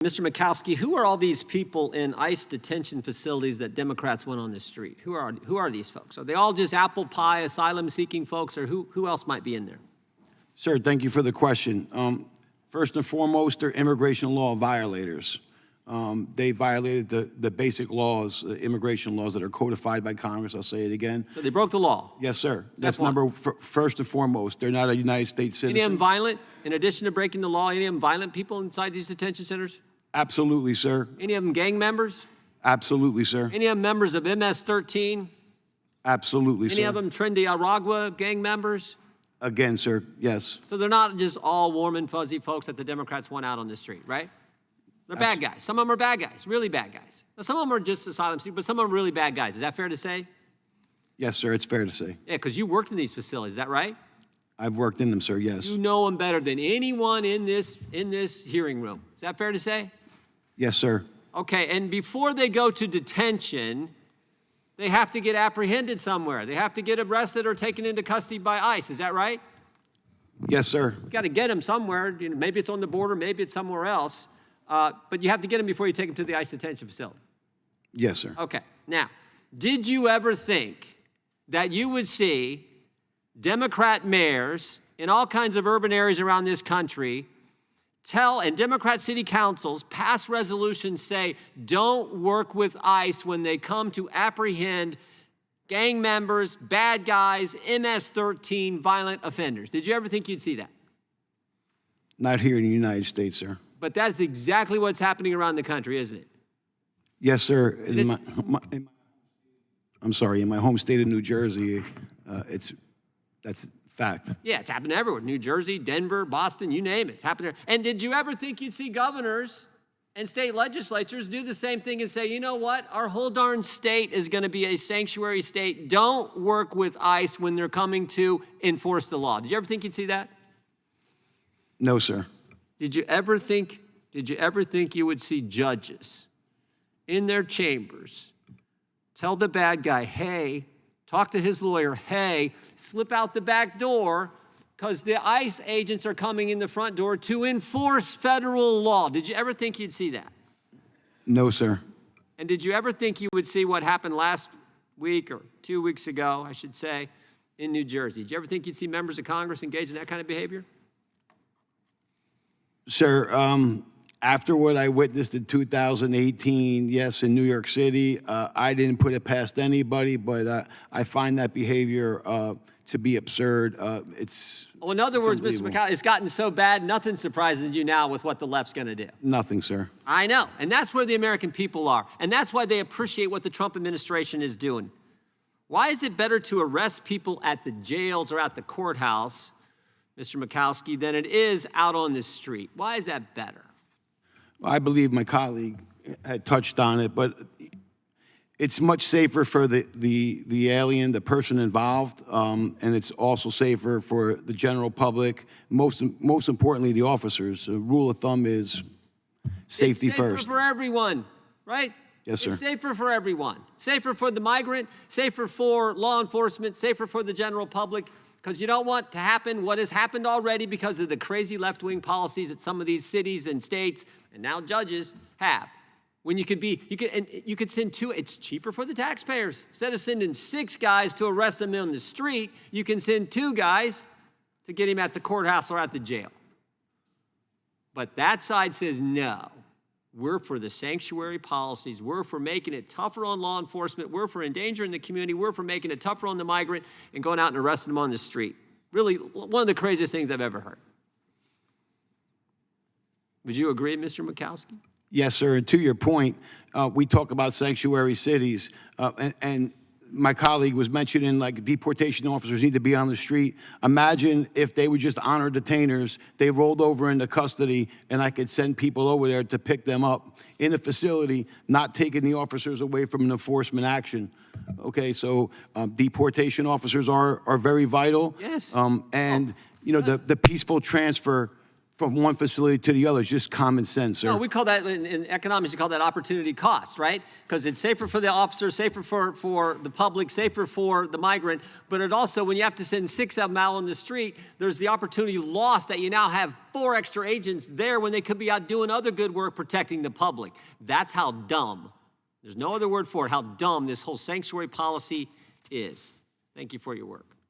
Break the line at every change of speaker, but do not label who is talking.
Mr. Mikowski, who are all these people in ICE detention facilities that Democrats went on the street? Who are these folks? Are they all just apple pie asylum-seeking folks, or who else might be in there?
Sir, thank you for the question. First and foremost, they're immigration law violators. They violated the basic laws, the immigration laws that are codified by Congress. I'll say it again.
So they broke the law?
Yes, sir.
That's
First and foremost. They're not a United States citizen.
Any of them violent? In addition to breaking the law, any of them violent people inside these detention centers?
Absolutely, sir.
Any of them gang members?
Absolutely, sir.
Any of them members of MS-13?
Absolutely, sir.
Any of them Trendy Aragua gang members?
Again, sir, yes.
So they're not just all warm and fuzzy folks that the Democrats want out on the street, right? They're bad guys. Some of them are bad guys, really bad guys. Now, some of them are just asylum seekers, but some of them are really bad guys. Is that fair to say?
Yes, sir, it's fair to say.
Yeah, because you worked in these facilities, is that right?
I've worked in them, sir, yes.
You know them better than anyone in this hearing room. Is that fair to say?
Yes, sir.
Okay, and before they go to detention, they have to get apprehended somewhere. They have to get arrested or taken into custody by ICE. Is that right?
Yes, sir.
You got to get them somewhere. You know, maybe it's on the border, maybe it's somewhere else. But you have to get them before you take them to the ICE detention facility.
Yes, sir.
Okay. Now, did you ever think that you would see Democrat mayors in all kinds of urban areas around this country and Democrat city councils pass resolutions say, don't work with ICE when they come to apprehend gang members, bad guys, MS-13 violent offenders? Did you ever think you'd see that?
Not here in the United States, sir.
But that's exactly what's happening around the country, isn't it?
Yes, sir. In my home state of New Jersey, that's fact.
Yeah, it's happening everywhere. New Jersey, Denver, Boston, you name it. It's happening. And did you ever think you'd see governors and state legislatures do the same thing and say, you know what? Our whole darn state is going to be a sanctuary state. Don't work with ICE when they're coming to enforce the law. Did you ever think you'd see that?
No, sir.
Did you ever think you would see judges in their chambers tell the bad guy, hey, talk to his lawyer, hey, slip out the back door because the ICE agents are coming in the front door to enforce federal law? Did you ever think you'd see that?
No, sir.
And did you ever think you would see what happened last week or 2 weeks ago, I should say, in New Jersey? Did you ever think you'd see members of Congress engage in that kind of behavior?
Sir, after what I witnessed in 2018, yes, in New York City, I didn't put it past anybody, but I find that behavior to be absurd.
Well, in other words, Mr. McCall, it's gotten so bad, nothing surprises you now with what the left's going to do.
Nothing, sir.
I know, and that's where the American people are, and that's why they appreciate what the Trump administration is doing. Why is it better to arrest people at the jails or at the courthouse, Mr. Mikowski, than it is out on the street? Why is that better?
I believe my colleague had touched on it, but it's much safer for the alien, the person involved, and it's also safer for the general public. Most importantly, the officers. The rule of thumb is safety first.
It's safer for everyone, right?
Yes, sir.
It's safer for everyone. Safer for the migrant, safer for law enforcement, safer for the general public, because you don't want to happen what has happened already because of the crazy left-wing policies that some of these cities and states and now judges have. When you could send two, it's cheaper for the taxpayers. Instead of sending 6 guys to arrest him on the street, you can send 2 guys to get him at the courthouse or at the jail. But that side says no. We're for the sanctuary policies. We're for making it tougher on law enforcement. We're for endangering the community. We're for making it tougher on the migrant and going out and arresting them on the street. Really, one of the craziest things I've ever heard. Would you agree, Mr. Mikowski?
Yes, sir. And to your point, we talk about sanctuary cities, and my colleague was mentioning like deportation officers need to be on the street. Imagine if they would just honor detainers, they rolled over into custody, and I could send people over there to pick them up in a facility, not taking the officers away from an enforcement action. Okay, so deportation officers are very vital.
Yes.
And you know, the peaceful transfer from one facility to the other. It's just common sense, sir.
No, we call that, in economics, you call that opportunity cost, right? Because it's safer for the officer, safer for the public, safer for the migrant, but it also, when you have to send 6 of them out on the street, there's the opportunity lost that you now have 4 extra agents there when they could be out doing other good work protecting the public. That's how dumb, there's no other word for it, how dumb this whole sanctuary policy is. Thank you for your work.